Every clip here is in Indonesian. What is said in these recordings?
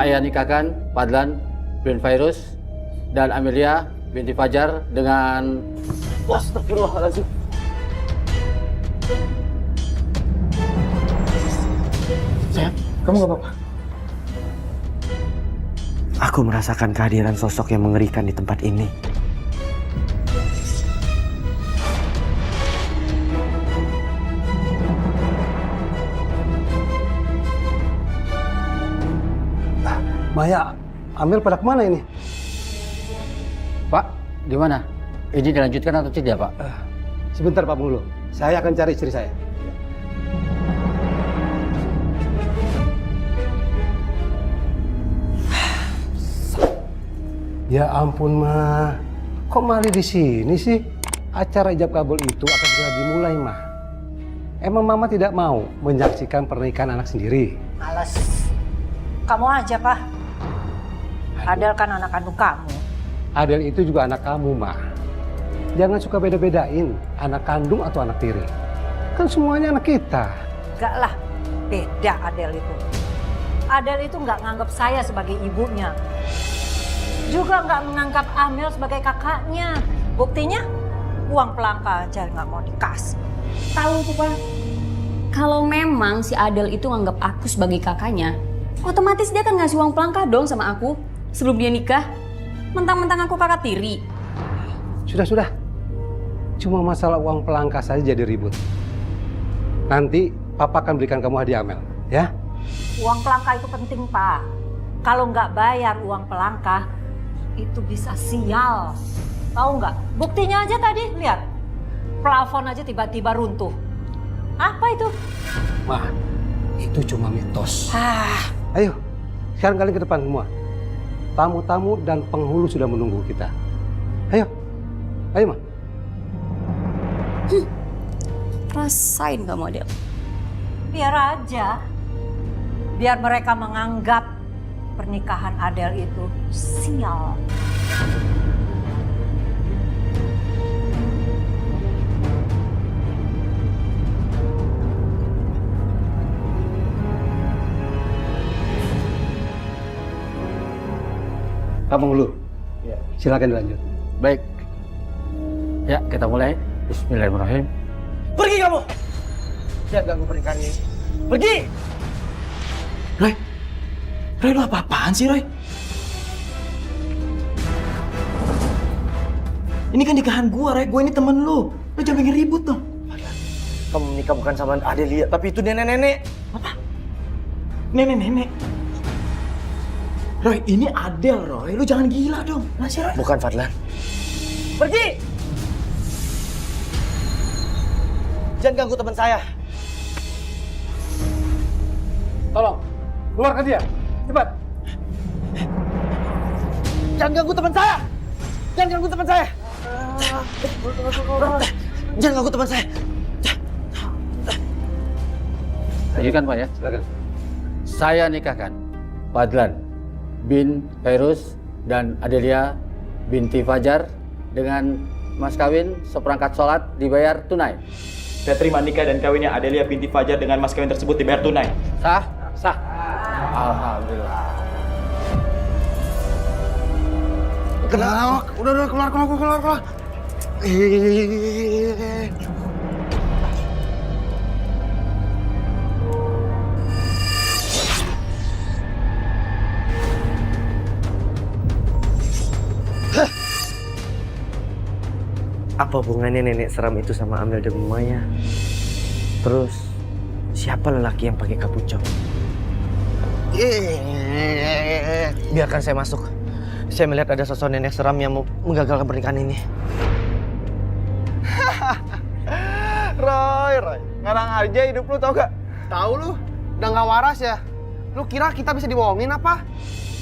Saya nikahkan Fadlan bin Fairuz dan Amelia binti Fajar dengan... Astagfirullahaladzim. Sayang, kamu gak apa-apa? Aku merasakan kehadiran sosok yang mengerikan di tempat ini. Maya, Amel pada kemana ini? Pak, di mana? Ini dilanjutkan atau tidak, Pak? Sebentar Pak Penghulu, saya akan cari istri saya. Ya ampun Ma, kok Mali di sini sih? Acara ijab kabul itu akan segera dimulai Ma. Emang Mama tidak mau menyaksikan pernikahan anak sendiri? Males. Kamu aja, Pak. Adel kan anak kandung kamu. Adel itu juga anak kamu Ma. Jangan suka beda-bedain anak kandung atau anak tiri. Kan semuanya anak kita. Enggak lah, beda Adel itu. Adel itu nggak nganggap saya sebagai ibunya. Juga nggak menganggap Amel sebagai kakaknya. Buktinya, uang pelangka aja nggak mau dikasih. Tahu tuh Pak, kalau memang si Adel itu nganggap aku sebagai kakaknya, otomatis dia akan ngasih uang pelangka dong sama aku sebelum dia nikah. Mentang-mentang aku kakak tiri. Sudah. Cuma masalah uang pelangka saja jadi ribut. Nanti Papa akan berikan kamu hadiah Amel, ya? Uang pelangka itu penting, Pak. Kalau nggak bayar uang pelangka, itu bisa sial. Tahu nggak? Buktinya aja tadi, lihat. Plafon aja tiba-tiba runtuh. Apa itu? Ma, itu cuma mitos. Ah, Ayo, sekarang kalian ke depan semua. Tamu-tamu dan penghulu sudah menunggu kita. Ayo, Ma. Rasain kamu Adel. biar aja. Biar mereka menganggap pernikahan Adel itu sial. Pak Penghulu, silakan dilanjut. Baik. Ya, kita mulai. Bismillahirrahmanirrahim. Pergi kamu! Jangan ganggu pernikahan ini. Pergi! Roy, lu apa-apaan sih, Roy? Ini kan nikahan gua, Roy. Gua ini temen lu. Lu jangan bikin ribut dong. Kamu menikah bukan sama Adelia, tapi itu nenek-nenek. Apa? Nenek-nenek? Roy, ini Adel, Roy. Lu jangan gila dong. Masih, Roy? Bukan, Fadlan. Pergi! Jangan ganggu teman saya. Tolong, keluarkan dia. Cepat. Jangan ganggu teman saya. Jangan ganggu teman saya. Jangan ganggu teman saya. Lanjutkan, Pak, ya. Silakan. Saya nikahkan Fadlan bin Fairuz dan Adelia binti Fajar dengan mas kawin seperangkat sholat dibayar tunai. Saya terima nikah dan kawinnya Adelia binti Fajar dengan mas kawin tersebut dibayar tunai. Sah? Sah. Alhamdulillah. Udah, keluar. Apa hubungannya nenek seram itu sama Amel dan Maya? Terus, siapa lelaki yang pakai kapucong? Biarkan saya masuk. Saya melihat ada sosok nenek seram yang mau menggagalkan pernikahan ini. Roy, ngarang aja hidup lu, tau gak? Tahu lu, udah gak waras ya. Lu kira kita bisa dibohongin apa?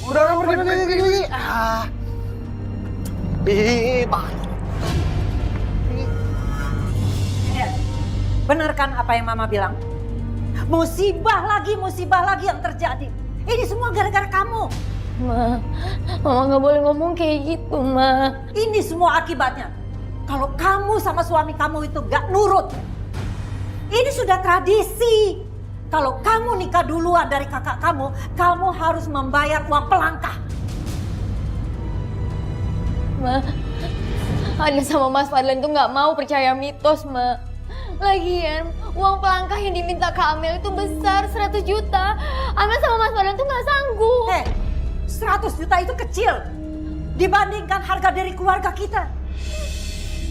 Udah, pergi. Bener kan apa yang Mama bilang? Musibah lagi yang terjadi. Ini semua gara-gara kamu. Ma, Mama nggak boleh ngomong kayak gitu, Ma. Ini semua akibatnya. Kalau kamu sama suami kamu itu gak nurut. Ini sudah tradisi. Kalau kamu nikah duluan dari kakak kamu, kamu harus membayar uang pelangkah. Ma, Adel sama Mas Fadlan tuh nggak mau percaya mitos, Ma. Lagian, uang pelangkah yang diminta Kak Amel itu besar, 100 juta. Amel sama Mas Fadlan tuh nggak sanggup. 100 juta itu kecil dibandingkan harga dari keluarga kita.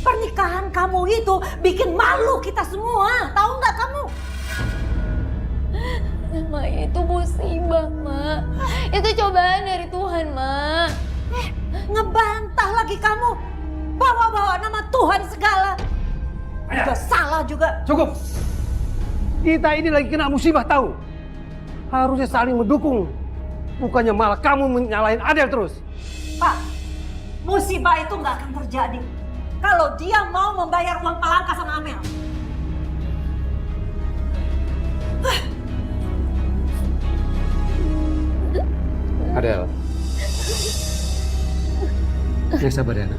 Pernikahan kamu itu bikin malu kita semua, tahu nggak kamu? Ma, itu musibah, Ma. Itu cobaan dari Tuhan, Ma. Ngebantah lagi kamu. Bawa-bawa nama Tuhan segala. Udah salah juga. Cukup. Kita ini lagi kena musibah tahu. Harusnya saling mendukung. Bukannya malah kamu menyalahin Adel terus. Pak, musibah itu nggak akan terjadi kalau dia mau membayar uang pelangkah sama Amel. Adel. Ya sabar ya, nak.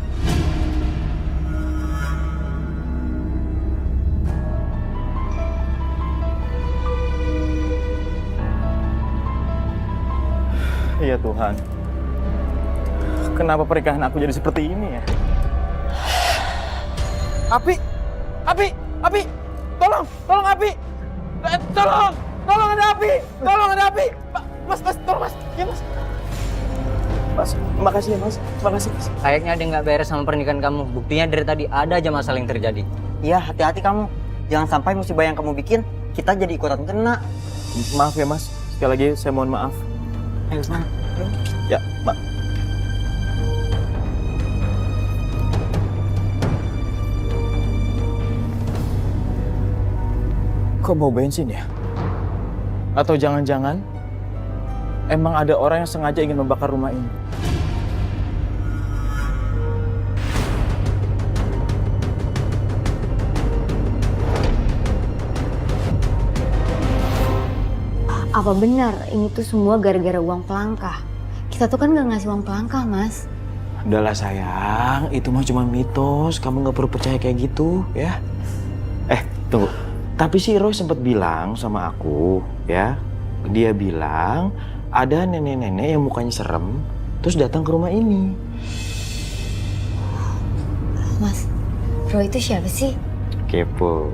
Iya Tuhan. Kenapa pernikahan aku jadi seperti ini ya? Api! Tolong Api! Tolong ada Api! Mas, tolong Mas! Ya Mas! Mas, makasih ya Mas, makasih Mas. Kayaknya dia nggak beres sama pernikahan kamu. Buktinya dari tadi ada aja masalah yang terjadi. Iya, hati-hati kamu. Jangan sampai musibah yang kamu bikin, kita jadi ikutan kena. Maaf ya Mas, sekali lagi saya mohon maaf. Ayo, semangat. Ya, Mbak. Kok bau bensin ya? Atau jangan-jangan emang ada orang yang sengaja ingin membakar rumah ini? Apa benar ini tuh semua gara-gara uang pelangkah? Kita tuh kan nggak ngasih uang pelangkah, Mas. Udahlah sayang, itu mah cuma mitos. Kamu nggak perlu percaya kayak gitu, ya. Tunggu. Tapi si Roy sempat bilang sama aku, ya. Dia bilang ada nenek-nenek yang mukanya serem, terus datang ke rumah ini. Mas, Roy itu siapa sih? Kepo.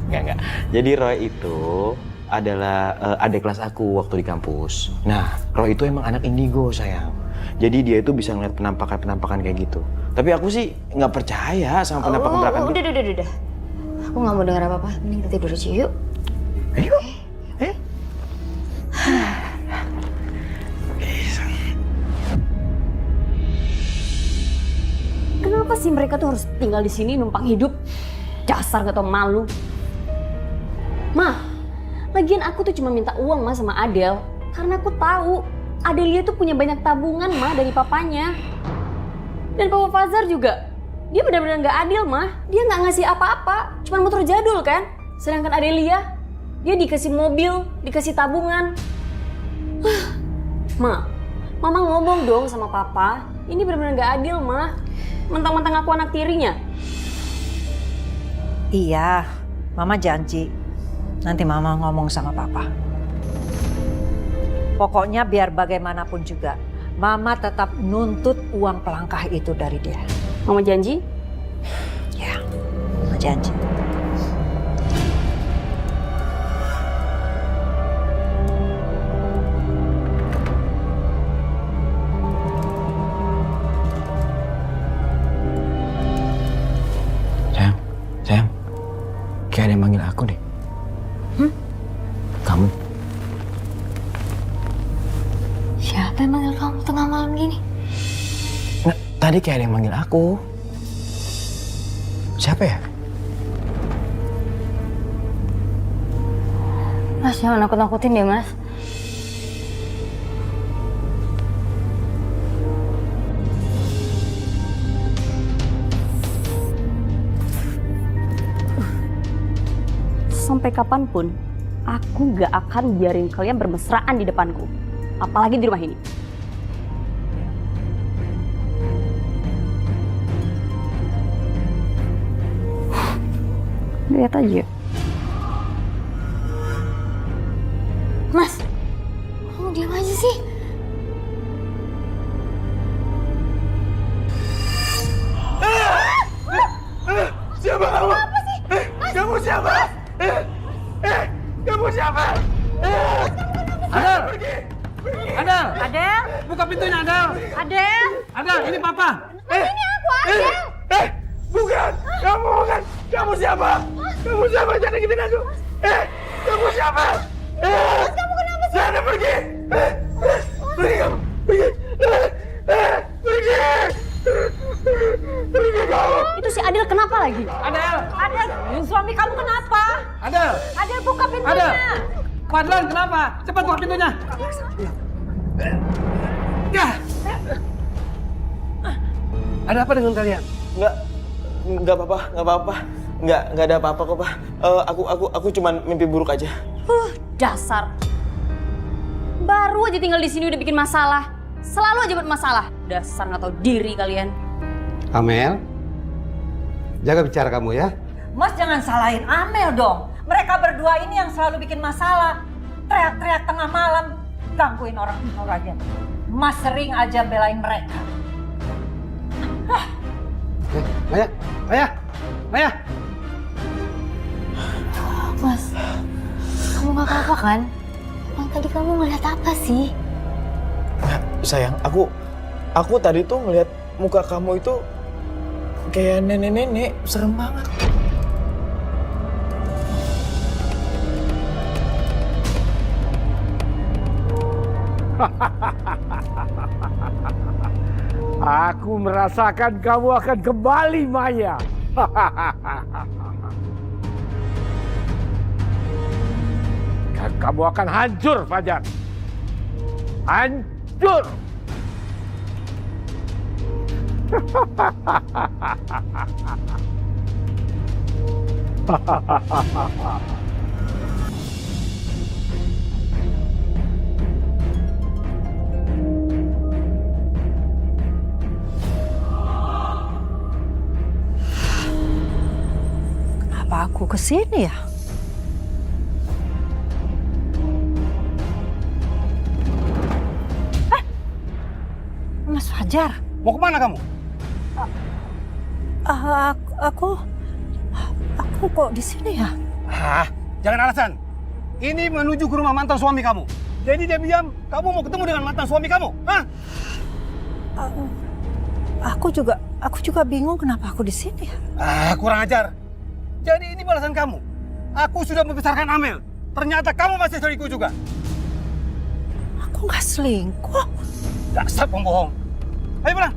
Enggak. Jadi Roy itu adalah adik kelas aku waktu di kampus. Nah, Roy itu emang anak indigo, sayang. Jadi dia itu bisa ngeliat penampakan-penampakan kayak gitu. Tapi aku sih nggak percaya sama penampakan-penampakan gitu. Udah. Aku nggak mau dengar apa-apa. Mending kita tidur aja yuk. Ayo. Kenapa sih mereka tuh harus tinggal di sini numpang hidup? Dasar gak tau malu. Lagian aku tuh cuma minta uang Ma sama Adel karena aku tahu Adelia tuh punya banyak tabungan Ma dari papanya. Dan Papa Fazar juga. Dia benar-benar nggak adil Ma. Dia nggak ngasih apa-apa, cuma motor jadul kan. Sedangkan Adelia, dia dikasih mobil, dikasih tabungan. Mama ngomong dong sama Papa. Ini benar-benar nggak adil Ma. Mentang-mentang aku anak tirinya. Iya, Mama janji. Nanti Mama ngomong sama Papa. Pokoknya biar bagaimanapun juga, Mama tetap nuntut uang pelangkah itu dari dia. Mama janji? Ya, Mama janji. Sayang. Kayak ada yang manggil aku deh. Kamu? Siapa yang manggil kamu tengah malam gini? Nah, tadi kayak ada yang manggil aku. Siapa ya? Mas, jangan nakut-nakutin deh, Mas. Sampai kapanpun, aku gak akan biarin kalian bermesraan di depanku. Apalagi di rumah ini. Lihat aja. buka pintunya, Adel. Adel! Adel, ini Papa. Ini aku, Adel! Bukan! Kamu bukan! Kamu siapa? Kamu siapa? Jangan gituin aku! Kamu siapa? Kamu kenapa sih? Jangan pergi! Pergi kamu! Pergi! Pergi! Pergi kamu! Itu si Adel kenapa lagi? Adel. Adel, suami kamu kenapa? Adel. Adel, buka pintunya. Adel. Fadlan, kenapa? Cepat buka pintunya. Ya. Ada apa dengan kalian? Enggak apa-apa. Enggak ada apa-apa kok, Pak. Aku cuman mimpi buruk aja. Dasar. Baru aja tinggal di sini udah bikin masalah. Selalu aja buat masalah. Dasar nggak tahu diri kalian. Amel, jaga bicara kamu ya. Mas jangan salahin Amel dong. Mereka berdua ini yang selalu bikin masalah. Teriak-teriak tengah malam, gangguin orang aja. Mas sering aja belain mereka. Maya. Mas, kamu nggak apa-apa kan? Emang tadi kamu ngeliat apa sih? Sayang, aku tadi tuh ngeliat muka kamu itu kayak nenek-nenek, serem banget. Aku merasakan kamu akan kembali, Maya. Dan kamu akan hancur, Fajar. Hancur! Kenapa aku kesini ya? Mas Fajar. Mau kemana kamu? Aku kok di sini ya? Jangan alasan. Ini menuju ke rumah mantan suami kamu. Jadi diam-diam kamu mau ketemu dengan mantan suami kamu? Aku juga bingung kenapa aku di sini ya? Kurang ajar. Jadi ini balasan kamu. Aku sudah membesarkan Amel. Ternyata kamu masih selingkuh juga. Aku nggak selingkuh. Dasar pembohong. Ayo pulang.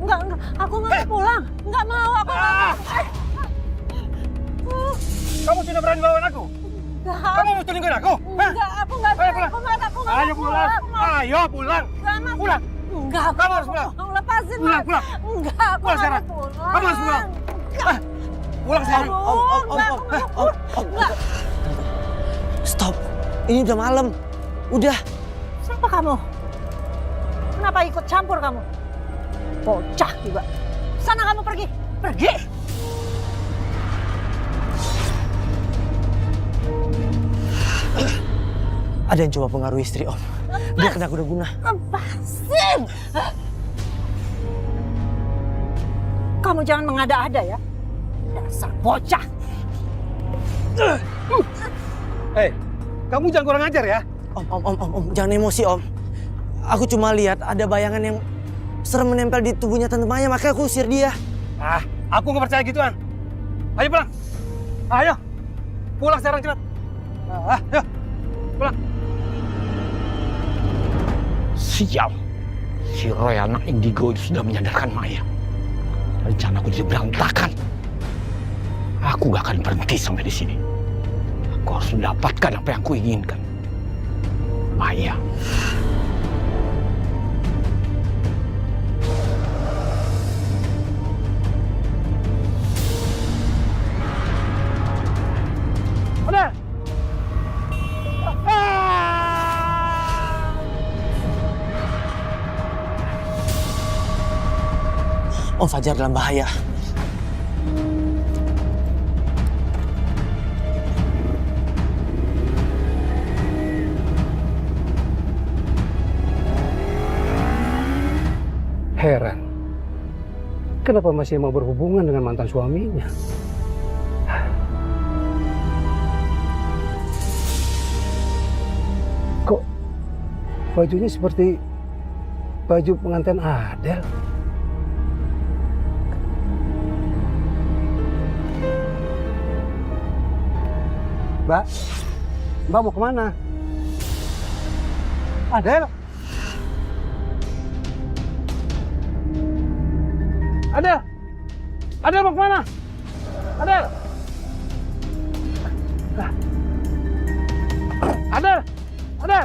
Enggak. Aku nggak mau pulang. Nggak mau. Aku nggak mau. Kamu sudah berani melawan aku? Enggak. Kamu mau selingkuhin aku? Enggak, aku nggak Ayo pulang. selingkuh. Mas. Aku nggak Ayo mau pulang. Ayo pulang. Nggak mau. Pulang. Enggak, aku Kamu harus pulang. mau. Lepasin, Pulang, Mas. pulang. Enggak, aku Pulang nggak sekarang. mau pulang. Kamu harus pulang. Pulang sekarang. Enggak. Stop. Ini udah malam. Udah. Siapa kamu? Kenapa ikut campur kamu? Bocah juga. Sana kamu pergi. Pergi. Ada yang coba pengaruhi istri Om. Dia kena guna-guna. Lepasin. Kamu jangan mengada-ada ya. Dasar bocah. Hei, kamu jangan kurang ajar ya. Om, jangan emosi Om. Aku cuma lihat ada bayangan yang serem menempel di tubuhnya Tante Maya, makanya aku usir dia. Aku nggak percaya gituan. Ayo pulang. Ayo. Pulang sekarang cepat. Ayo. Pulang. Sial. Si Roy anak indigo itu sudah menyadarkan Maya. Rencanaku jadi berantakan. Aku gak akan berhenti sampai di sini. Aku harus mendapatkan apa yang aku inginkan. Maya. Ada. Om Fajar dalam bahaya. Heran. Kenapa masih mau berhubungan dengan mantan suaminya? Kok bajunya seperti baju pengantin Adel. Mbak, Mbak mau kemana? Adel? Adel? Adel mau kemana? Adel? Adel? Adel?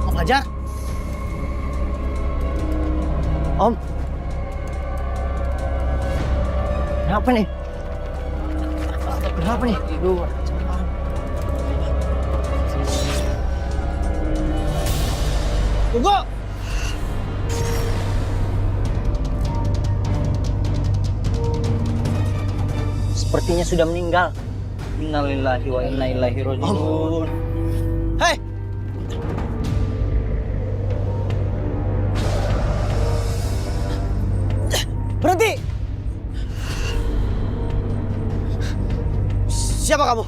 Om Fajar? Om? Kenapa nih? Kenapa nih? Tunggu! Sepertinya sudah meninggal. Innalillahi wa inna ilaihi raji'un. Hei! Berhenti! Siapa kamu?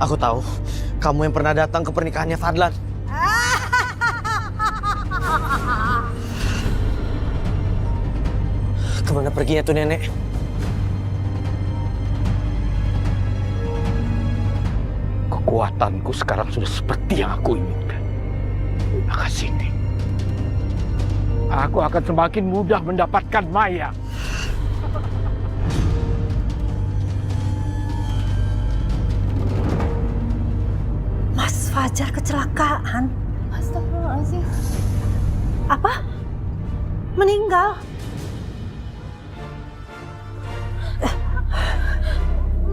Aku tahu, kamu yang pernah datang ke pernikahannya Fadlan. Kemana perginya tuh nenek? Kekuatanku sekarang sudah seperti yang aku inginkan. Maka sini, aku akan semakin mudah mendapatkan Maya. Mas Fajar kecelakaan. Astagfirullahaladzim. Apa? Meninggal?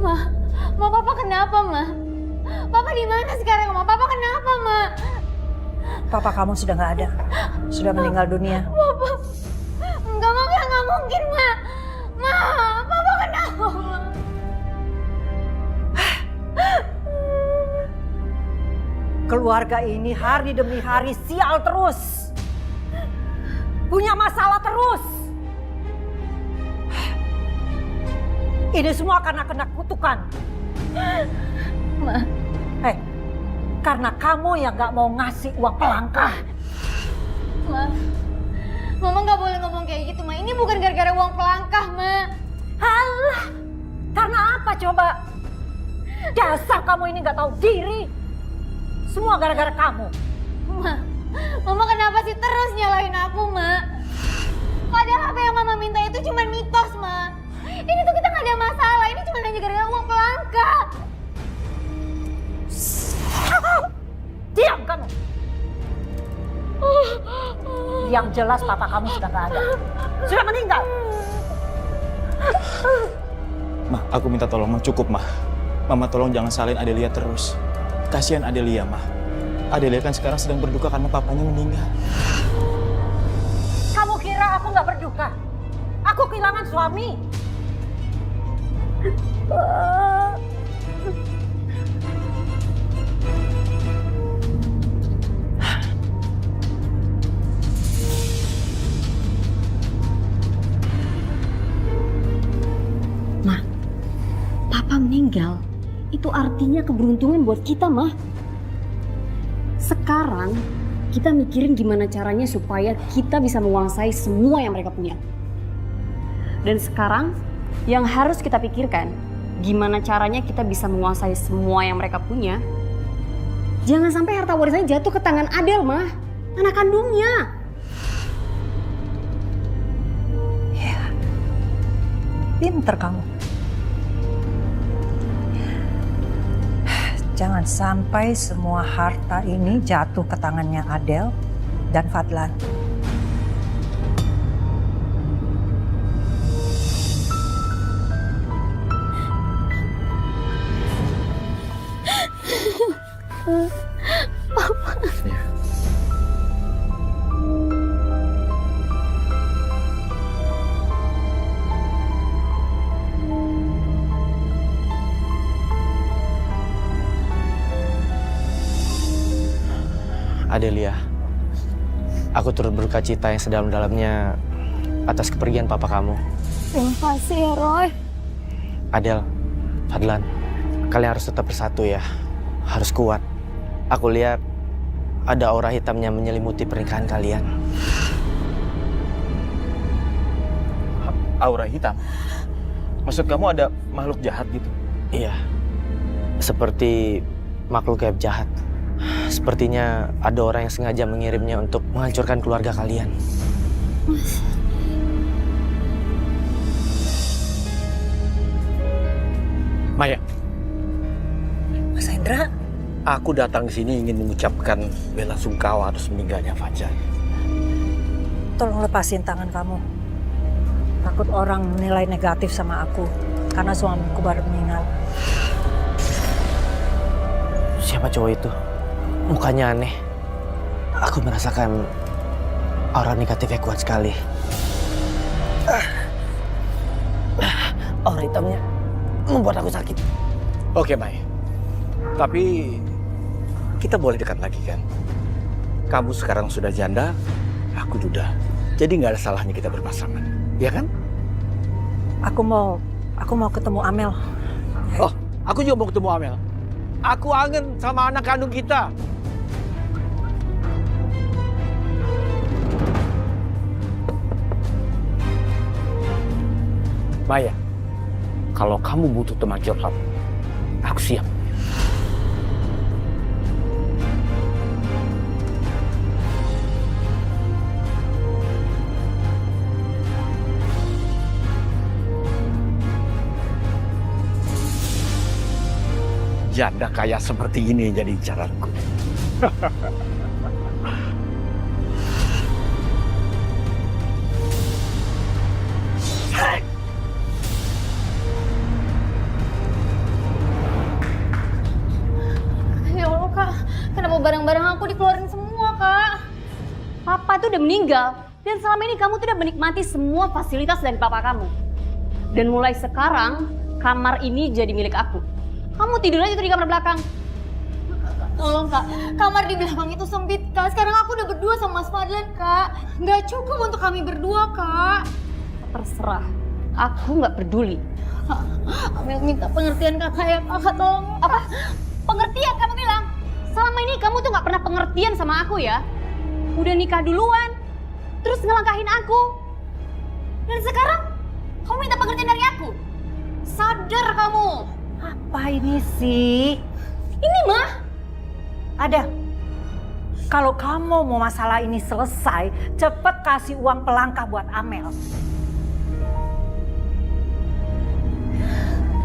Ma, papa kenapa, Ma? Papa di mana sekarang, Ma? Papa kenapa, Ma? Papa kamu sudah nggak ada. Sudah meninggal dunia. Papa, nggak mungkin, Ma. Ma, Papa kenapa, Ma? Keluarga ini hari demi hari sial terus. Punya masalah terus. Ini semua karena kena kutukan. Ma. Karena kamu yang gak mau ngasih uang pelangkah. Ma, Mama nggak boleh ngomong kayak gitu, Ma. Ini bukan gara-gara uang pelangkah, Ma. Halah, karena apa coba? Dasar kamu ini gak tahu diri. Semua gara-gara kamu. Ma, Mama kenapa sih terus nyalahin aku, Ma? Padahal apa yang Mama minta itu cuma mitos, Ma. Ini tuh kita nggak ada masalah, ini cuma hanya gara-gara uang pelangkah. Diam kamu. Yang jelas papa kamu sudah nggak ada. Sudah meninggal. Ma, aku minta tolong, Ma. Cukup, Ma. Mama tolong jangan salin Adelia terus. Kasihan Adelia, Ma. Adelia kan sekarang sedang berduka karena papanya meninggal. Kamu kira aku nggak berduka? Aku kehilangan suami. Ma, Papa meninggal. Itu artinya keberuntungan buat kita, Ma. Sekarang kita mikirin gimana caranya supaya kita bisa menguasai semua yang mereka punya. Dan sekarang yang harus kita pikirkan, gimana caranya kita bisa menguasai semua yang mereka punya. Jangan sampai harta warisannya jatuh ke tangan Adel, Ma. Anak kandungnya. Ya, pinter kamu. Jangan sampai semua harta ini jatuh ke tangannya Adel dan Fadlan. Adelia, Aku turut berduka cita yang sedalam-dalamnya atas kepergian papa kamu. Terima kasih ya, Roy. Adel, Fadlan, kalian harus tetap bersatu ya. Harus kuat. Aku lihat ada aura hitamnya menyelimuti pernikahan kalian. Aura hitam? Maksud kamu ada makhluk jahat gitu? Iya, seperti makhluk gaib jahat. Sepertinya ada orang yang sengaja mengirimnya untuk menghancurkan keluarga kalian. Maya, Mas Hendra, aku datang ke sini ingin mengucapkan bela sungkawa atas meninggalnya Fajar. tolong lepasin tangan kamu. Takut orang menilai negatif sama aku karena suamiku baru meninggal. Siapa cowok itu? Mukanya aneh. Aku merasakan aura negatifnya kuat sekali. Aura hitamnya membuat aku sakit. Oke, Maya. Tapi kita boleh dekat lagi kan? Kamu sekarang sudah janda, aku duda. Jadi nggak ada salahnya kita berpasangan, ya kan? Aku mau ketemu Amel. Oh, aku juga mau ketemu Amel. Aku kangen sama anak kandung kita. Maya, kalau kamu butuh teman curhat, aku siap. Janda kaya seperti ini jadi incaranku. Ya Allah, Kak. Kenapa barang-barang aku dikeluarin semua, Kak? Papa tuh udah meninggal. Dan selama ini kamu tuh udah menikmati semua fasilitas dari papa kamu. Dan mulai sekarang, kamar ini jadi milik aku. Kamu tidur aja tuh di kamar belakang. Tolong, Kak. Kamar di belakang itu sempit, Kak. Sekarang aku udah berdua sama Mas Fadlan, Kak. Nggak cukup untuk kami berdua, Kak. Terserah. Aku nggak peduli. Amel minta pengertian kakak ya, kakak tolong. Apa? Pengertian kamu bilang? Selama ini kamu tuh nggak pernah pengertian sama aku ya. Udah nikah duluan, terus ngelangkahin aku. Dan sekarang kamu minta pengertian dari aku. Sadar kamu. Apa ini sih? Ini mah. Ada. Kalau kamu mau masalah ini selesai, cepet kasih uang pelangkah buat Amel.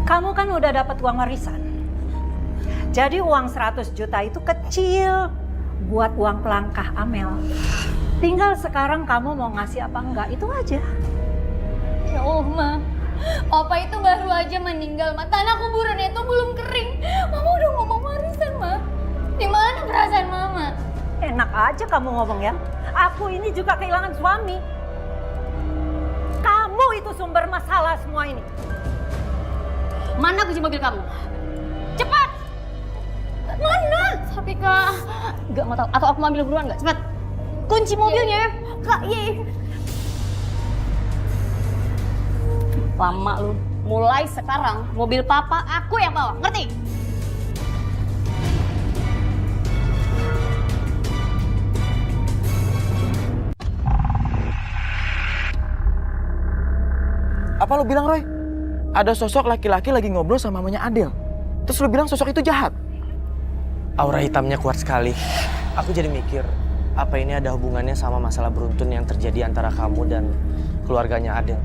Kamu kan udah dapat uang warisan. Jadi uang 100 juta itu kecil buat uang pelangkah Amel. Tinggal sekarang kamu mau ngasih apa enggak, itu aja. Ya Allah, Ma. Papa itu baru aja meninggal, Ma. Tanah kuburannya itu belum kering. Mama udah ngomong warisan, Ma. Di mana perasaan Mama? Enak aja kamu ngomong ya. Aku ini juga kehilangan suami. Kamu itu sumber masalah semua ini. Mana kunci mobil kamu? Cepat! Mana? Tapi Kak, nggak mau tahu. Atau aku mau ambil buruan nggak? Cepat! Kunci mobilnya. Kak, iya. Lama lu. Mulai sekarang, mobil papa aku yang bawa. Ngerti? Apa lo bilang, Roy? Ada sosok laki-laki lagi ngobrol sama mamanya Adel. Terus lo bilang sosok itu jahat? Aura hitamnya kuat sekali. Aku jadi mikir, apa ini ada hubungannya sama masalah beruntun yang terjadi antara kamu dan keluarganya Adel?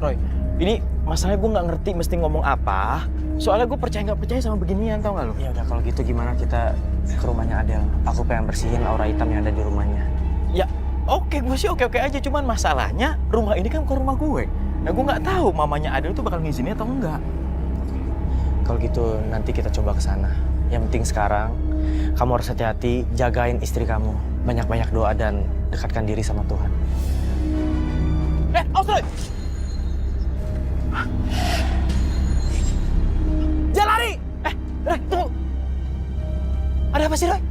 Roy, ini masalahnya gue nggak ngerti mesti ngomong apa. Soalnya gue nggak percaya sama beginian, tau gak lo? Ya udah kalau gitu gimana kita ke rumahnya Adel? Aku pengen bersihin aura hitam yang ada di rumahnya. Ya, oke, gue sih oke-oke aja. Cuman masalahnya rumah ini kan bukan rumah gue. Nah, gue nggak tahu mamanya Adel tuh bakal ngizinin atau enggak. Kalau gitu nanti kita coba ke sana. Yang penting sekarang kamu harus hati-hati, jagain istri kamu. Banyak-banyak doa dan dekatkan diri sama Tuhan. Roy! Jangan lari! Roy, tunggu! Ada apa sih, Roy?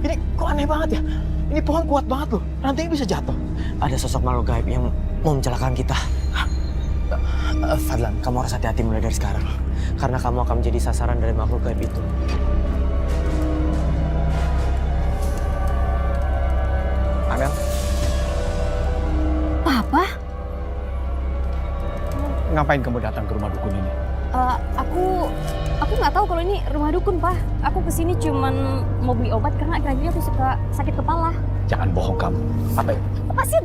Ini kok aneh banget ya? Ini pohon kuat banget loh. Rantingnya bisa jatuh. Ada sosok makhluk gaib yang mau mencelakakan kita. Fadlan, kamu harus hati-hati mulai dari sekarang. Karena kamu akan menjadi sasaran dari makhluk gaib itu. Amel? Papa? Ngapain kamu datang ke rumah dukun ini? Aku nggak tahu kalau ini rumah dukun, Pak. Aku kesini cuman mau beli obat karena akhir-akhir ini aku suka sakit kepala. Jangan bohong kamu. Apa itu? Lepasin!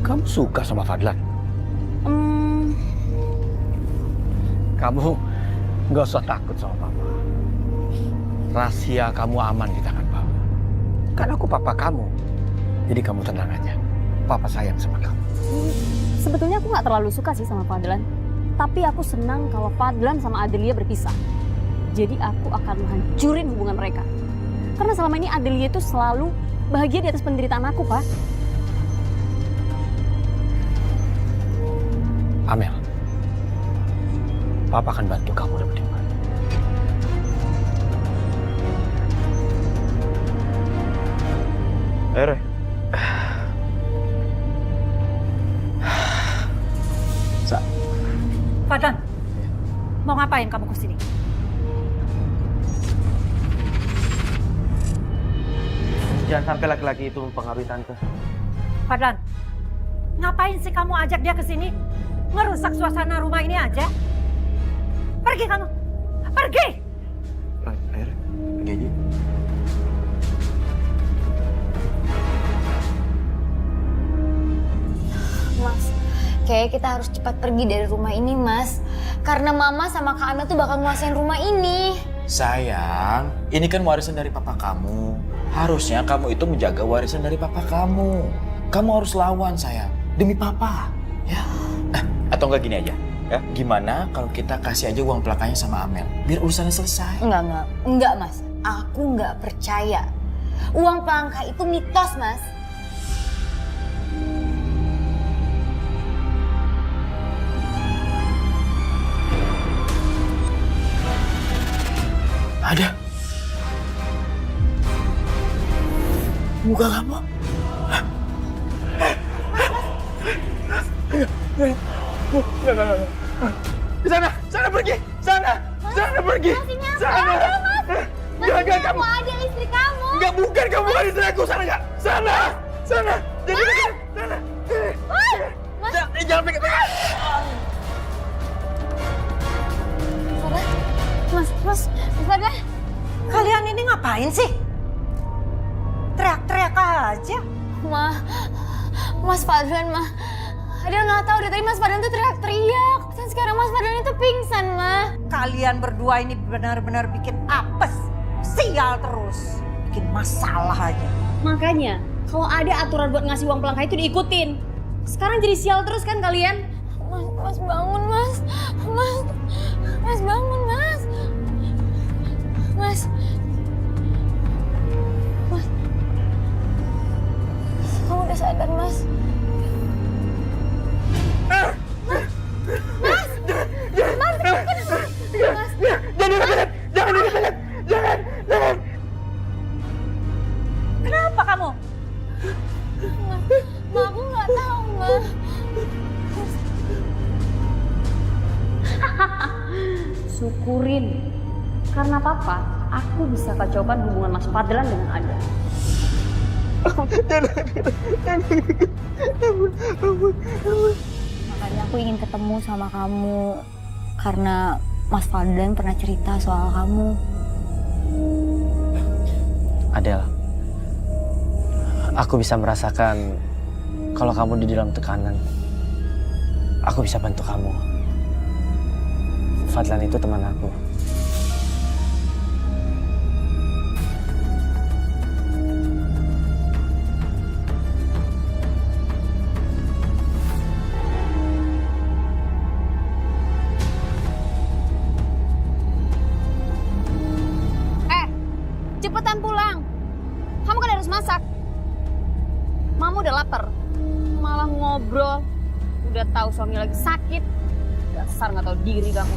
Kamu suka sama Fadlan? Kamu nggak usah takut sama Papa. Rahasia kamu aman di tangan Papa. Karena aku Papa kamu. Jadi kamu tenang aja. Papa sayang sama kamu. Sebetulnya aku nggak terlalu suka sih sama Fadlan. Tapi aku senang kalau Fadlan sama Adelia berpisah. Jadi aku akan menghancurin hubungan mereka. Karena selama ini Adelia itu selalu bahagia di atas penderitaan aku, Pak. Amel, Papa akan bantu kamu dapetin Fadlan. Roy. Fadlan, mau ngapain kamu kesini? Jangan sampai laki-laki itu mempengaruhi Tante. Fadlan, ngapain sih kamu ajak dia ke sini? Ngerusak suasana rumah ini aja? Pergi kamu, pergi! Air, pergi aja. Mas, kayaknya kita harus cepat pergi dari rumah ini, Mas. Karena Mama sama Kak Amel tuh bakal nguasain rumah ini. Sayang, ini kan warisan dari papa kamu. Harusnya kamu itu menjaga warisan dari papa kamu. Kamu harus lawan, sayang. Demi papa, ya. Atau enggak gini aja, ya. Gimana kalau kita kasih aja uang pelakanya sama Amel? Biar urusannya selesai. Enggak, Mas. Aku nggak percaya. Uang pelangka itu mitos, Mas. Ada. Muka kamu. Sana pergi. Sana pergi. Sana. Jangan kamu. Ada istri kamu. Enggak, bukan kamu bukan istri aku. Sana enggak. Sana. Jadi dekat. Sana. Jangan pegang. Mas, Fadlan. Kalian ini ngapain sih? Teriak-teriak aja. Mas Fadlan, Adel nggak tahu dari tadi Mas Fadlan tuh teriak-teriak. Dan sekarang Mas Fadlan itu pingsan, Kalian berdua ini benar-benar bikin apes. Sial terus. Bikin masalah aja. Makanya, kalau ada aturan buat ngasih uang pelangka itu diikutin. Sekarang jadi sial terus kan kalian? Mas bangun, Mas. Mas bangun, Mas. Kamu udah sadar, Mas? Jangan. Kenapa kamu? Aku nggak tahu, Mas. Syukurin. Karena Papa, aku bisa kacaukan hubungan Mas Fadlan dengan Ada. Makanya aku ingin ketemu sama kamu. Karena Mas Fadlan pernah cerita soal kamu. Adel, aku bisa merasakan kalau kamu di dalam tekanan. Aku bisa bantu kamu. Fadlan itu teman aku. Cepetan pulang. Kamu kan harus masak. Mama udah lapar. Malah ngobrol. Udah tahu suami lagi sakit. Dasar nggak tahu diri kamu.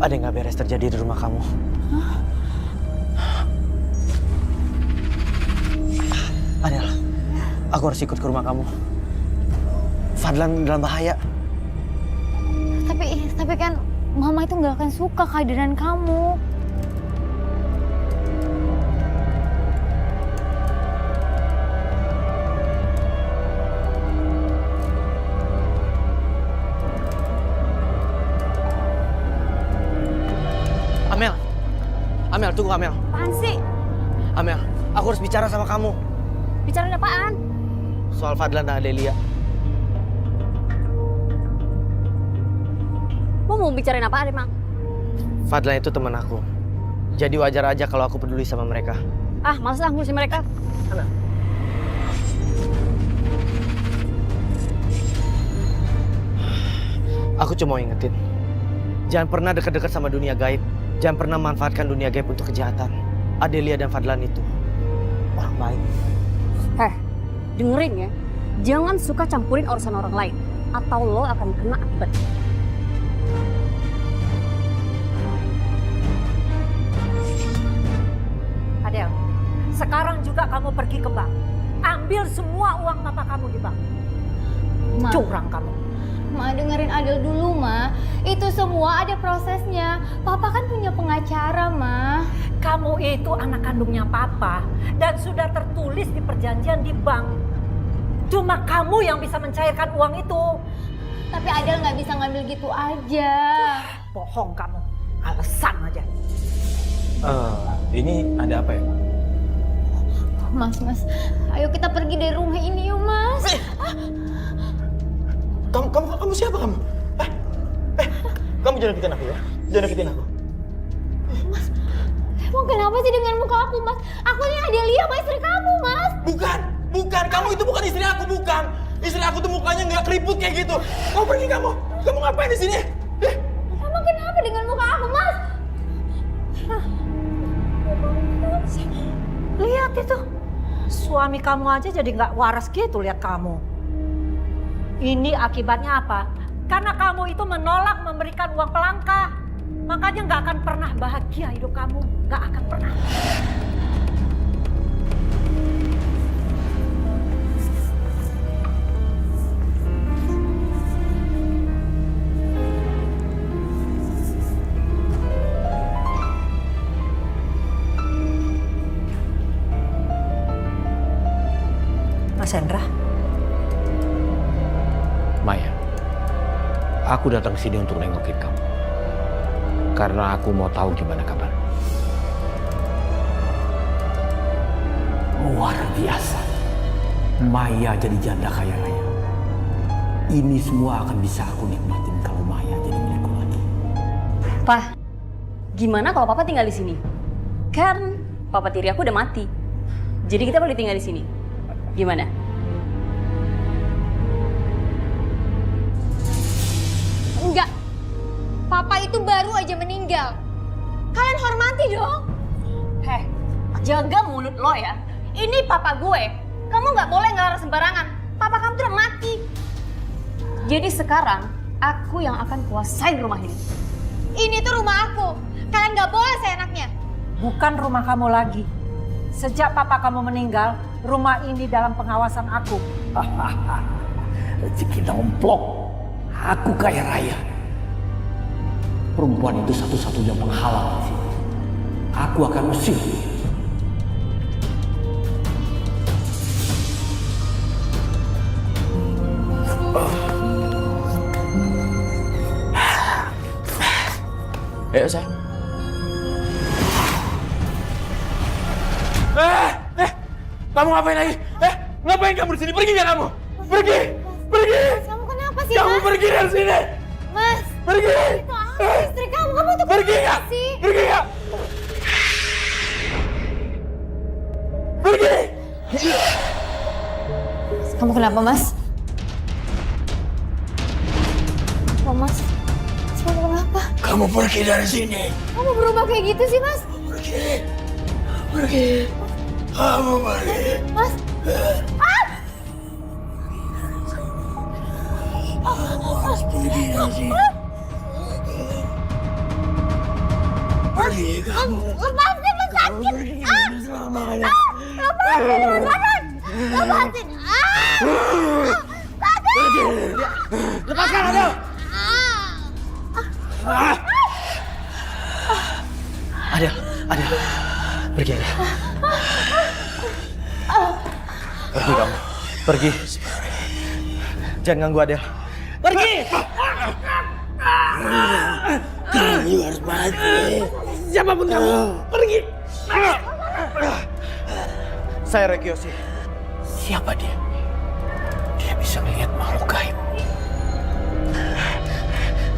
Ada yang gak beres terjadi di rumah kamu. Adel, aku harus ikut ke rumah kamu. Fadlan dalam bahaya. Tapi kan Mama itu nggak akan suka kehadiran kamu. Amel, tunggu Amel. Apaan sih? Amel, aku harus bicara sama kamu. Bicarain apaan? Soal Fadlan dan Adelia. Lo mau bicarain apaan emang? Fadlan itu teman aku. Jadi wajar aja kalau aku peduli sama mereka. Ah, males ah ngurusin mereka. Aku cuma mau ingetin. Jangan pernah dekat-dekat sama dunia gaib. Jangan pernah manfaatkan dunia gaib untuk kejahatan. Adelia dan Fadlan itu orang baik. Dengerin ya. Jangan suka campurin urusan orang lain. Atau lo akan kena akibat. Adel, sekarang juga kamu pergi ke bank. Ambil semua uang papa kamu di bank. Ma. Curang kamu. Ma, dengerin Adel dulu, Ma. Itu semua ada prosesnya. Papa kan punya pengacara, Ma. Kamu itu anak kandungnya papa dan sudah tertulis di perjanjian di bank. Cuma kamu yang bisa mencairkan uang itu. Tapi Adel nggak bisa ngambil gitu aja. Bohong kamu, alasan aja. Ini ada apa ya? Mas, ayo kita pergi dari rumah ini yuk, Mas. Kamu siapa kamu? Kamu jangan deketin aku ya. Jangan deketin aku. Mas, emang kenapa sih dengan muka aku, Mas? Aku ini Adelia, istri kamu, Mas. Bukan. Kamu itu bukan istri aku, bukan. Istri aku tuh mukanya nggak keriput kayak gitu. Kamu pergi kamu. Kamu ngapain di sini? Emang kenapa dengan muka aku, Mas? Lihat itu, suami kamu aja jadi nggak waras gitu lihat kamu. Ini akibatnya apa? Karena kamu itu menolak memberikan uang pelangka. Makanya nggak akan pernah bahagia hidup kamu. Nggak akan pernah. Mas Hendra. Maya, aku datang ke sini untuk nengokin kamu. Karena aku mau tahu gimana kabar. Luar biasa. Maya jadi janda kaya raya. Ini semua akan bisa aku nikmatin kalau Maya jadi milikku lagi. Pak, gimana kalau Papa tinggal di sini? Kan Papa tiri aku udah mati. Jadi kita boleh tinggal di sini. Gimana? Enggak. Papa itu baru aja meninggal. Kalian hormati dong. Jaga mulut lo ya. Ini papa gue. Kamu nggak boleh ngelarang sembarangan. Papa kamu tuh udah mati. Jadi sekarang aku yang akan kuasain rumah ini. Ini tuh rumah aku. Kalian nggak boleh seenaknya. Bukan rumah kamu lagi. Sejak papa kamu meninggal, rumah ini dalam pengawasan aku. Rezeki nomplok. Aku kaya raya. Perempuan itu satu-satunya penghalang di sini. Aku akan usir. Ayo, sayang. Kamu ngapain lagi? Ngapain kamu di sini? Pergi nggak kamu? Pergi! Kamu kenapa sih, Kamu Mas? pergi dari sini! Mas, Pergi! itu aku istri kamu tuh Pergi kenapa nggak? sih? Pergi nggak? Pergi! Kamu kenapa, Mas? Oh, Mas. Kamu kenapa? Kamu pergi dari sini. Kamu berubah kayak gitu sih, Mas? Pergi. Kamu pergi. Mas. Kamu harus pergi dari sini. Lepasin, Mas sakit. Lepasin, Lepasin. Lepaskan Adel. Adel, pergi Adel. Pergi kamu, pergi. Jangan ganggu Adel. Pergi. Kamu harus mati. Siapapun kamu, pergi. Saya Rekiosi. Siapa dia? Dia bisa melihat makhluk gaib.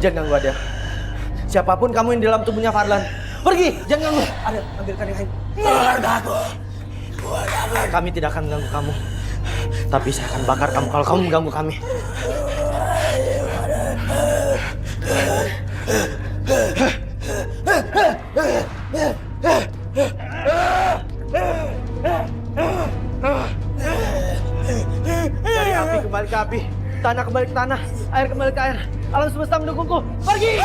Jangan ganggu Adel. Siapapun kamu yang di dalam tubuhnya Farlan, pergi. Jangan ganggu. Adel, ambilkan yang lain. Kami tidak akan mengganggu kamu. Tapi saya akan bakar kamu kalau kamu mengganggu kami. Dari api kembali ke api, tanah kembali ke tanah, air kembali ke air. Alam semesta mendukungku. Pergi!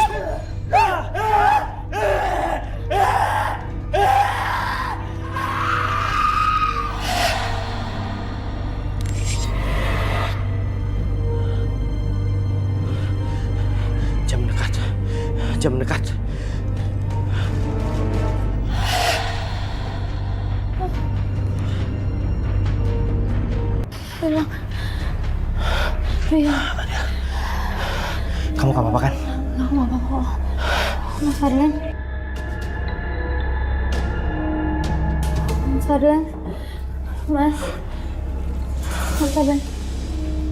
Jam mendekat. Jam mendekat. Bilang. Ria. Kamu gak apa-apa kan? Aku gak apa-apa kok. Mas Farlan. Mas Farlan. Mas. Mas Farlan.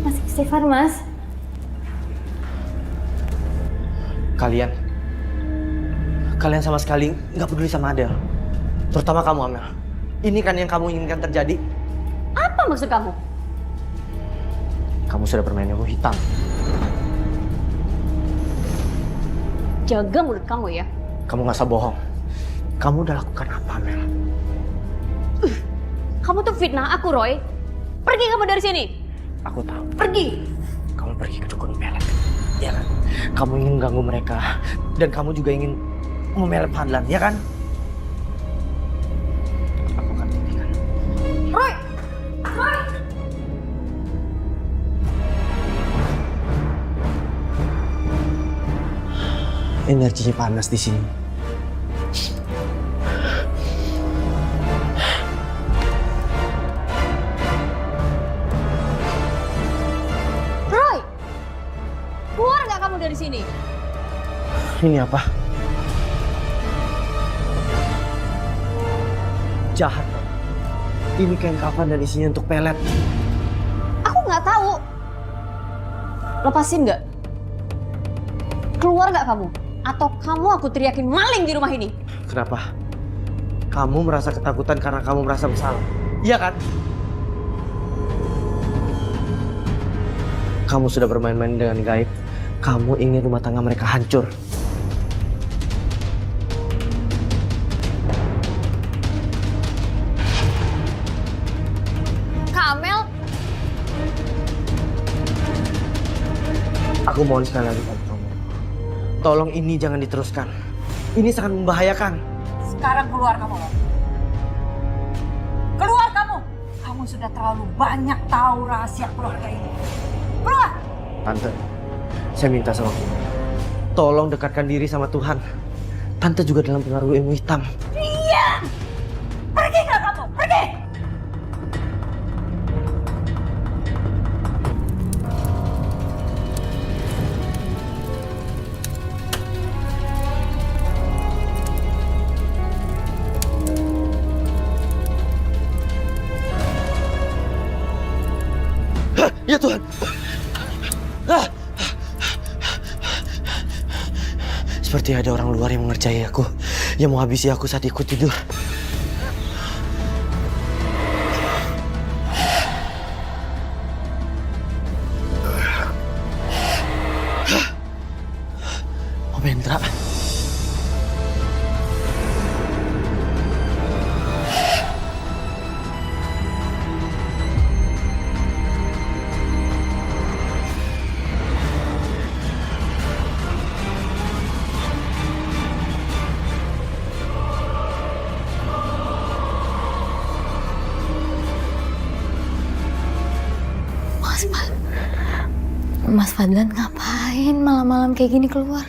Mas istighfar, Mas. Kalian sama sekali nggak peduli sama Adel. Terutama kamu, Amel. Ini kan yang kamu inginkan terjadi. Apa maksud kamu? Kamu sudah bermain ilmu hitam. Jaga mulut kamu ya. Kamu nggak usah bohong. Kamu udah lakukan apa, Amel? Kamu tuh fitnah aku, Roy. Pergi kamu dari sini. Aku tahu. Pergi. Kamu pergi ke dukun pelet. Ya kan? Kamu ingin ganggu mereka. Dan kamu juga ingin memelet Fadlan, ya kan? Aku akan buktikan. Roy! Roy! Energinya panas di sini. Roy! Keluar nggak kamu dari sini? Ini apa? Jahat. Ini kain kafan dan isinya untuk pelet. Aku nggak tahu. Lepasin nggak? Keluar nggak kamu? Atau kamu aku teriakin maling di rumah ini? Kenapa? Kamu merasa ketakutan karena kamu merasa bersalah. Iya kan? Kamu sudah bermain-main dengan gaib. Kamu ingin rumah tangga mereka hancur. Kamel, Aku mohon sekali lagi pada kamu. Tolong ini jangan diteruskan. Ini sangat membahayakan. Sekarang keluar kamu. Keluar kamu. Kamu sudah terlalu banyak tahu rahasia keluarga ini. Keluar. Tante, saya minta sama kamu. Tolong dekatkan diri sama Tuhan. Tante juga dalam pengaruh ilmu hitam. Iya. Pergi nggak kamu? Pergi. Ya Tuhan. Seperti ada orang luar yang mengerjai aku, yang mau habisi aku saat ikut tidur. Om Hendra. Mas Fadlan ngapain malam-malam kayak gini keluar?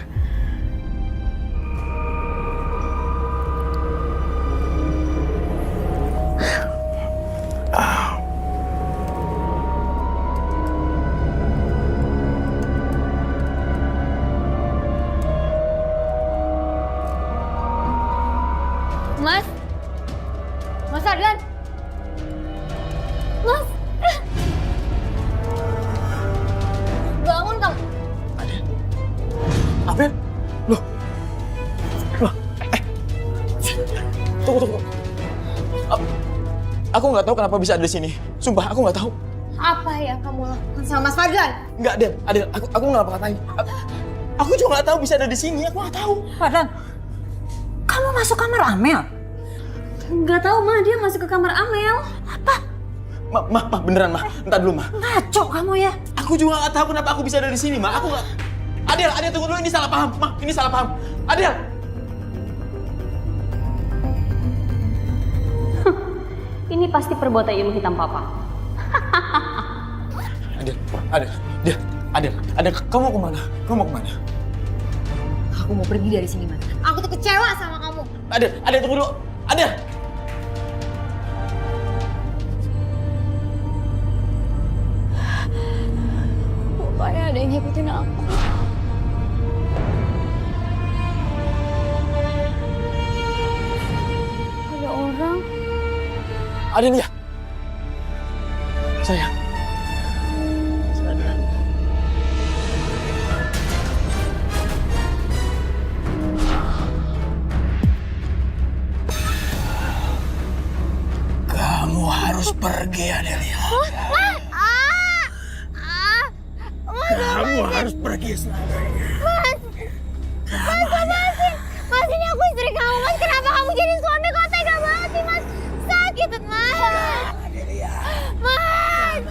Mas? Mas Fadlan? Mas? Bangun kamu. Abel? Loh? Tunggu. Aku nggak tahu kenapa bisa ada di sini. Sumpah, aku nggak tahu. Apa yang kamu lakukan sama Mas Fadlan? Nggak, Adel, aku nggak ngapa-ngapain. Aku juga nggak tahu bisa ada di sini. Aku nggak tahu. Fadlan, kamu masuk kamar Amel? Nggak tahu, Ma. Dia masuk ke kamar Amel. Apa? Ma, beneran, Ma. Entar dulu, Ma. Ngaco kamu ya? Aku juga nggak tahu kenapa aku bisa ada di sini, Ma. Aku nggak. Adel, tunggu dulu. Ini salah paham, Ma. Ini salah paham. Adel. Ini pasti perbuatan ilmu hitam Papa. Adel, kamu mau kemana? Aku mau pergi dari sini, Mas. Aku tuh kecewa sama kamu. Adel, tunggu dulu. Adel. Pokoknya ada yang ngikutin aku. Ada orang. Adel ya? Sayang. Kamu harus pergi, Adelia. Kamu harus pergi selamanya. Mas, ini aku istri kamu. Mas, kenapa kamu jadi suami? Kok tega banget sih, Mas? Sakit, Mas. Adelia. Mas.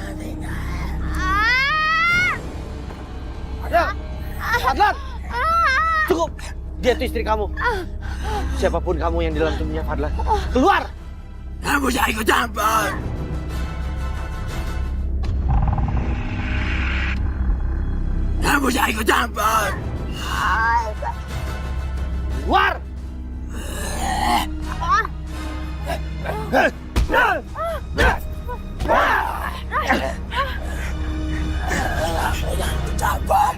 Fadlan! Cukup! Dia itu istri kamu. Siapapun kamu yang di dalam tubuhnya Fadlan. Keluar! Kamu jangan ikut campur. Kamu jangan ikut campur. Keluar! Campur.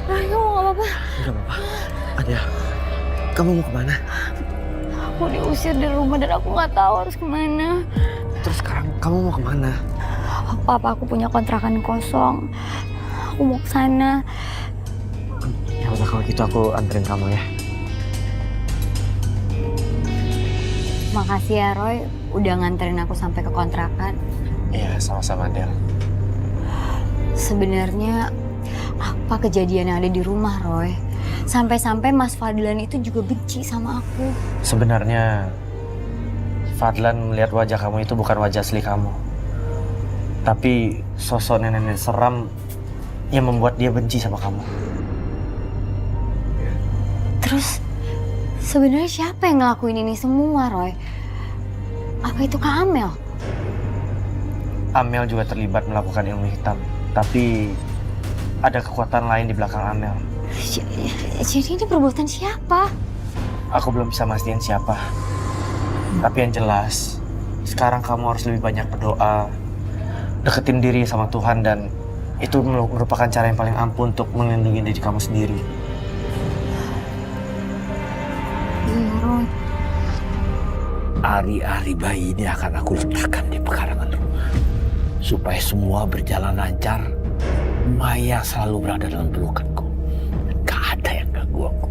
Ayo, nggak apa-apa. Udah, Papa. Adel, kamu mau kemana? Aku diusir dari rumah dan aku nggak tahu harus kemana. Terus sekarang kamu mau kemana? Papa, aku punya kontrakan kosong. Aku mau ke sana. Ya udah, kalau gitu aku anterin kamu ya. Makasih ya, Roy. Udah nganterin aku sampai ke kontrakan. Iya, sama-sama, Del. Sebenarnya apa kejadian yang ada di rumah, Roy? Sampai-sampai Mas Fadlan itu juga benci sama aku. Sebenarnya Fadlan melihat wajah kamu itu bukan wajah asli kamu, tapi sosok nenek-nenek seram yang membuat dia benci sama kamu. Terus sebenarnya siapa yang ngelakuin ini semua, Roy? Apa itu Kak Amel? Amel juga terlibat melakukan ilmu hitam, tapi ada kekuatan lain di belakang Amel. Jadi ini perbuatan siapa? Aku belum bisa mastiin siapa. Tapi yang jelas, sekarang kamu harus lebih banyak berdoa, deketin diri sama Tuhan, dan itu merupakan cara yang paling ampuh untuk melindungi diri kamu sendiri. Iya, Roy. Ari-ari bayi ini akan aku letakkan di pekarangan rumah. Supaya semua berjalan lancar, Maya selalu berada dalam pelukanku. Gak ada yang ganggu aku.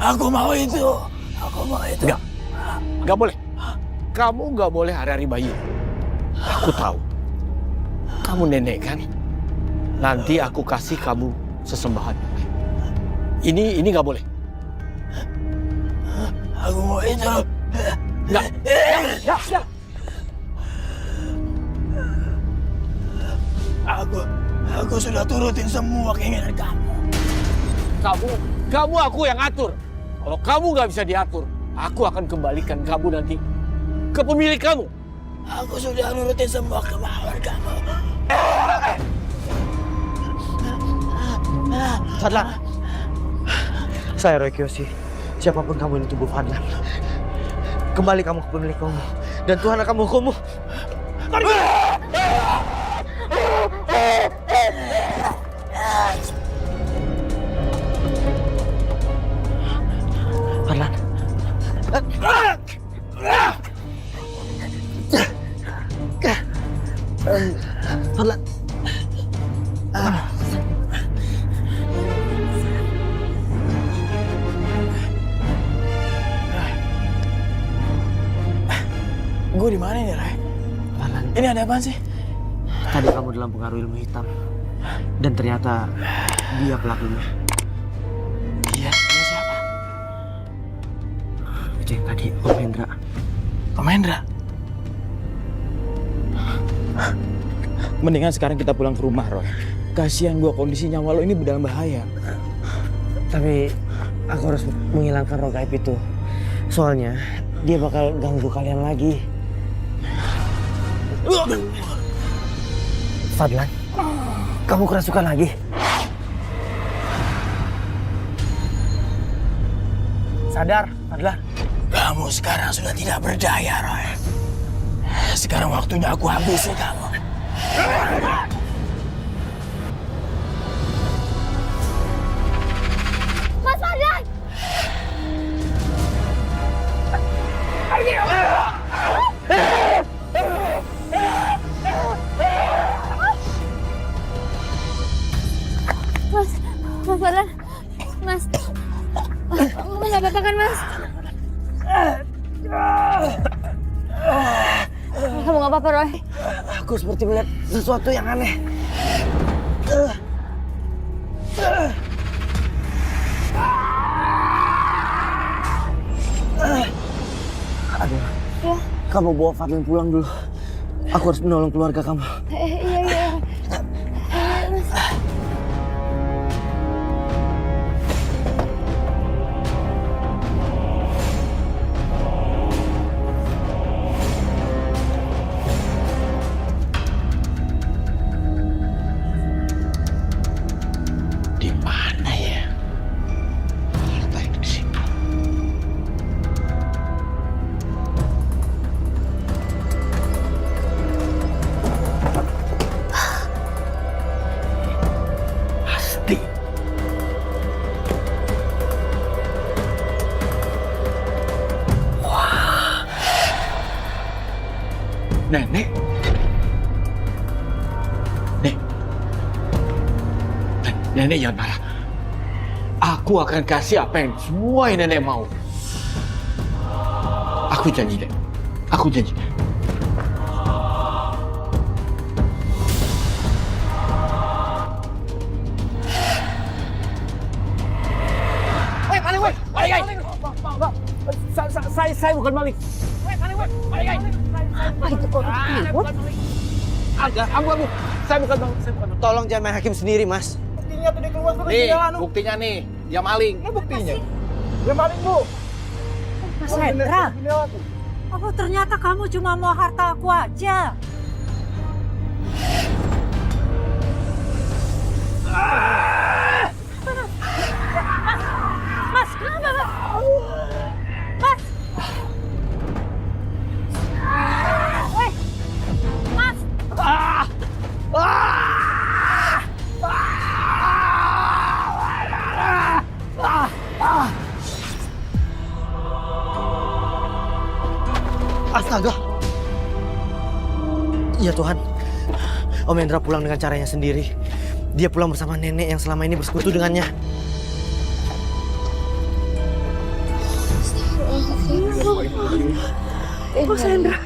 Aku mau itu. Nggak boleh. Kamu nggak boleh hari-hari bayi. Aku tahu. Kamu nenek kan? Nanti aku kasih kamu sesembahan. Ini nggak boleh. Aku mau itu. Nggak. Aku sudah turutin semua keinginan kamu. Kamu aku yang atur. Kalau kamu nggak bisa diatur, aku akan kembalikan kamu nanti ke pemilik kamu. Aku sudah nurutin semua kemauan kamu. Fadlan. Saya Roy Kiyoshi. Siapapun kamu ini tubuh Fadlan. Kembali kamu ke pemilik kamu. Dan Tuhan akan menghukummu. Fadlan. Fadlan. Gue di mana ini, Ray? Fadlan. Ini ada apaan sih? Tadi kamu dalam pengaruh ilmu hitam. Dan ternyata dia pelakunya. Dia siapa? Itu yang tadi, Om Hendra. Om Hendra? Mendingan sekarang kita pulang ke rumah, Roy. Kasihan gue, kondisi nyawa lo ini dalam bahaya. Tapi aku harus menghilangkan roh gaib itu. Soalnya dia bakal ganggu kalian lagi. Fadlan, kamu kerasukan lagi? Sadar, Fadlan. Kamu sekarang sudah tidak berdaya, Roy. Sekarang waktunya aku habisi kamu. Mas Fadlan! Mas Fadlan, Mas nggak apa-apa kan, Mas? Kamu nggak apa-apa, Roy? Aku seperti melihat sesuatu yang aneh. Aduh, kamu bawa Fadlan pulang dulu. Aku harus menolong keluarga kamu. Iya. Mas. Di mana ya? Letak di sini. Pasti. Wah. Nenek. Nenek jangan marah. Aku akan kasih apa yang semua yang nenek mau. Aku janji, Dek. Aku janji. Saya bukan maling. Apa itu kok ribut? Abu. Saya bukan maling. Tolong jangan main hakim sendiri, Mas. Nih, buktinya nih. Dia maling. Mas Hendra, apa ternyata kamu cuma mau harta aku aja? Mas, kenapa, Mas? Mas! Astaga. Ya Tuhan. Om Hendra pulang dengan caranya sendiri. Dia pulang bersama nenek yang selama ini bersekutu dengannya. Mas Hendra.